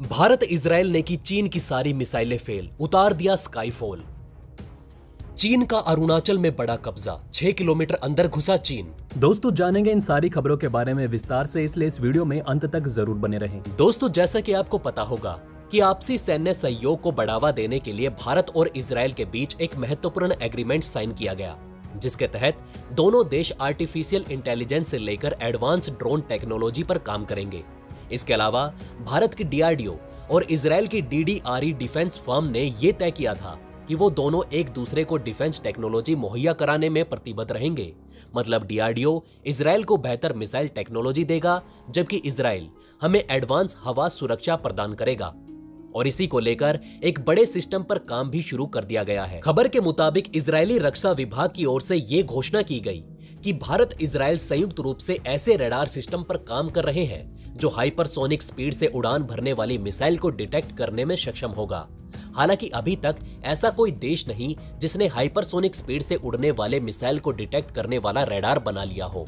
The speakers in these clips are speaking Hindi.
भारत इजराइल ने की चीन की सारी मिसाइलें फेल, उतार दिया स्काईफॉल। चीन का अरुणाचल में बड़ा कब्जा, 6 किलोमीटर अंदर घुसा चीन। दोस्तों जानेंगे इन सारी खबरों के बारे में विस्तार से, इसलिए इस वीडियो में अंत तक जरूर बने रहें। दोस्तों जैसा कि आपको पता होगा कि आपसी सैन्य सहयोग को बढ़ावा देने के लिए भारत और इजराइल के बीच एक महत्वपूर्ण एग्रीमेंट साइन किया गया, जिसके तहत दोनों देश आर्टिफिशियल इंटेलिजेंस से लेकर एडवांस ड्रोन टेक्नोलॉजी पर काम करेंगे। इसके अलावा भारत की डीआरडीओ और इजराइल की डीडीआरई डिफेंस फर्म ने यह तय किया था कि वो दोनों एक दूसरे को डिफेंस टेक्नोलॉजी मुहैया कराने में प्रतिबद्ध रहेंगे। मतलब डीआरडीओ इजराइल को बेहतर मिसाइल टेक्नोलॉजी देगा, जबकि इजराइल हमें एडवांस हवा सुरक्षा प्रदान करेगा। और इसी को लेकर एक बड़े सिस्टम पर काम भी शुरू कर दिया गया है। खबर के मुताबिक इजरायली रक्षा विभाग की ओर से यह घोषणा की गई कि भारत इजराइल संयुक्त रूप से ऐसे रडार सिस्टम पर काम कर रहे हैं जो हाइपरसोनिक स्पीड से उड़ान भरने वाली मिसाइल को डिटेक्ट करने में सक्षम होगा। हालांकि अभी तक ऐसा कोई देश नहीं जिसने हाइपरसोनिक स्पीड से उड़ने वाले मिसाइल को डिटेक्ट करने वाला रडार बना लिया हो,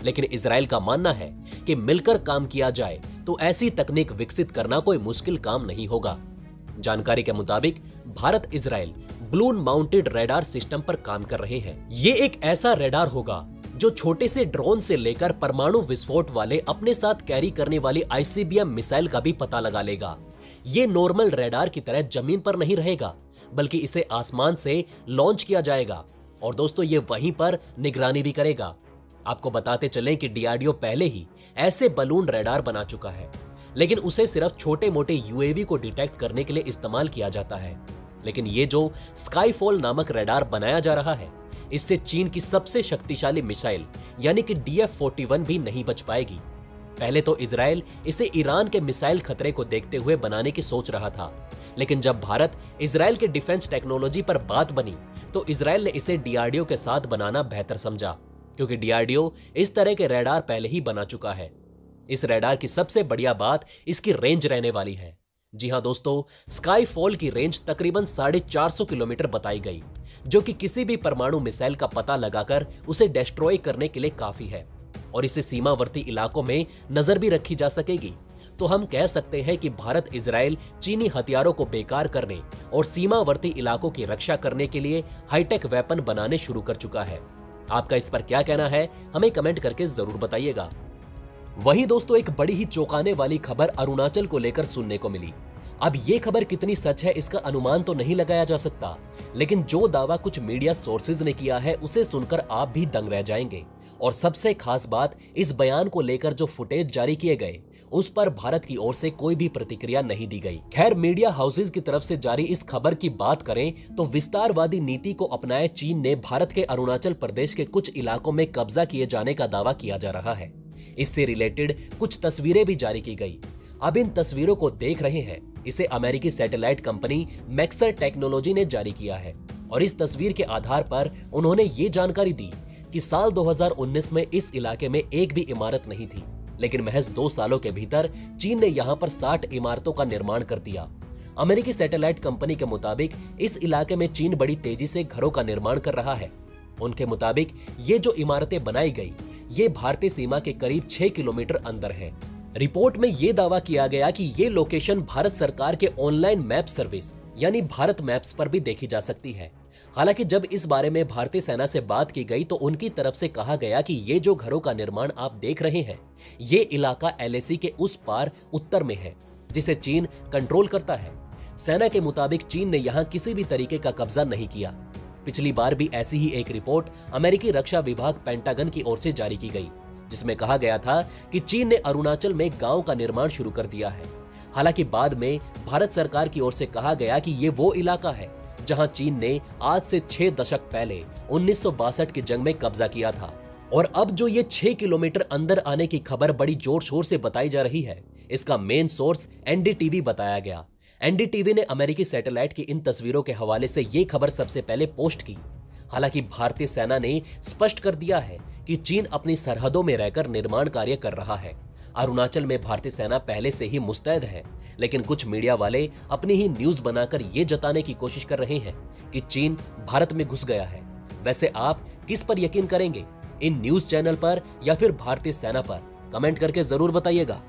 लेकिन इजराइल का मानना है कि मिलकर काम किया जाए तो ऐसी तकनीक विकसित करना कोई मुश्किल काम नहीं होगा। जानकारी के मुताबिक Bharat Israel balloon mounted radar system पर काम कर रहे हैं। ये एक ऐसा रडार होगा जो छोटे से ड्रोन से लेकर परमाणु विस्फोट वाले अपने साथ कैरी करने वाली आईसीबीएम मिसाइल का भी पता लगा लेगा। ये नॉर्मल रडार की तरह जमीन पर नहीं रहेगा, बल्कि इसे आसमान से लॉन्च किया जाएगा और दोस्तों ये वहीं पर निगरानी भी करेगा। आपको बताते चलें कि डीआरडीओ पहले ही ऐसे बलून रडार बना चुका है, लेकिन उसे सिर्फ छोटे मोटे यूएवी को डिटेक्ट करने के लिए इस्तेमाल किया जाता है। लेकिन ये जो स्काईफॉल नामक रडार बनाया जा रहा है, इससे चीन की सबसे शक्तिशाली मिसाइल यानी कि DF-41 भी नहीं बच पाएगी। पहले तो इजराइल इसे ईरान के मिसाइल खतरे को देखते हुए बनाने की सोच रहा था, लेकिन जब भारत इजराइल के डिफेंस टेक्नोलॉजी पर बात बनी तो इजराइल ने इसे डीआरडीओ के साथ बनाना बेहतर समझा, क्योंकि डीआरडीओ इस तरह के रडार पहले ही बना चुका है। इस रडार की सबसे बढ़िया बात इसकी रेंज रहने वाली है। जी हां दोस्तों, स्काईफॉल की रेंज तकरीबन 450 किलोमीटर बताई गई, जो कि किसी भी परमाणु मिसाइल का पता लगाकर उसे डिस्ट्रॉय करने के लिए काफी है और इसे सीमावर्ती इलाकों में नजर भी रखी जा सकेगी। तो हम कह सकते हैं कि भारत इजराइल चीनी हथियारों को बेकार करने और सीमावर्ती इलाकों की रक्षा करने के लिए हाईटेक वेपन बनाने शुरू कर चुका है। आपका इस पर क्या कहना है, हमें कमेंट करके जरूर बताइएगा। वहीं दोस्तों एक बड़ी ही चौंकाने वाली खबर अरुणाचल को लेकर सुनने को मिली। अब ये खबर कितनी सच है इसका अनुमान तो नहीं लगाया जा सकता, लेकिन जो दावा कुछ मीडिया सोर्सेज ने किया है उसे सुनकर आप भी दंग रह जाएंगे। और सबसे खास बात, इस बयान को लेकर जो फुटेज जारी किए गए उस पर भारत की ओर से कोई भी प्रतिक्रिया नहीं दी गई। खैर, मीडिया हाउसेज की तरफ से जारी इस खबर की बात करें तो विस्तारवादी नीति को अपनाए चीन ने भारत के अरुणाचल प्रदेश के कुछ इलाकों में कब्जा किए जाने का दावा किया जा रहा है। इससे रिलेटेड कुछ तस्वीरें भी जारी की गई। अब इन तस्वीरों को देख रहे हैं, इसे अमेरिकी सैटेलाइट कंपनी मैक्सर टेक्नोलॉजी ने जारी किया है और इस तस्वीर के आधार पर उन्होंने ये जानकारी दी कि साल 2019 में इस इलाके में एक भी इमारत नहीं थी, लेकिन महज 2 सालों के भीतर चीन ने यहां पर 60 इमारतों का निर्माण कर दिया। अमेरिकी सैटेलाइट कंपनी के मुताबिक इस इलाके में चीन बड़ी तेजी से घरों का निर्माण कर रहा है। उनके मुताबिक ये जो इमारतें बनाई गई ये भारतीय सीमा के करीब 6 किलोमीटर अंदर है। रिपोर्ट में ये दावा किया गया कि ये लोकेशन भारत सरकार के ऑनलाइन मैप सर्विस यानी भारत मैप्स पर भी देखी जा सकती है। हालांकि जब इस बारे में भारतीय सेना से बात की गई तो उनकी तरफ से कहा गया कि ये जो घरों का निर्माण आप देख रहे हैं ये इलाका LAC के उस पार उत्तर में है, जिसे चीन कंट्रोल करता है। सेना के मुताबिक चीन ने यहाँ किसी भी तरीके का कब्जा नहीं किया। पिछली बार भी ऐसी ही एक रिपोर्ट अमेरिकी रक्षा विभाग पेंटागन की ओर से जारी की गई, जिसमें कहा गया था कि चीन ने अरुणाचल में गांव का निर्माण शुरू कर दिया है। हालांकि बाद में भारत सरकार की ओर से कहा गया कि ये वो इलाका है जहां चीन ने आज से 6 दशक पहले 1962 की जंग में कब्जा किया था। और अब जो ये 6 किलोमीटर अंदर आने की खबर बड़ी जोर शोर से बताई जा रही है, इसका मेन सोर्स NDTV बताया गया। NDTV ने अमेरिकी सैटेलाइट की इन तस्वीरों के हवाले से ये खबर सबसे पहले पोस्ट की। हालांकि भारतीय सेना ने स्पष्ट कर दिया है कि चीन अपनी सरहदों में रहकर निर्माण कार्य कर रहा है। अरुणाचल में भारतीय सेना पहले से ही मुस्तैद है, लेकिन कुछ मीडिया वाले अपनी ही न्यूज बनाकर ये जताने की कोशिश कर रहे हैं कि चीन भारत में घुस गया है। वैसे आप किस पर यकीन करेंगे, इन न्यूज चैनल पर या फिर भारतीय सेना पर? कमेंट करके जरूर बताइएगा।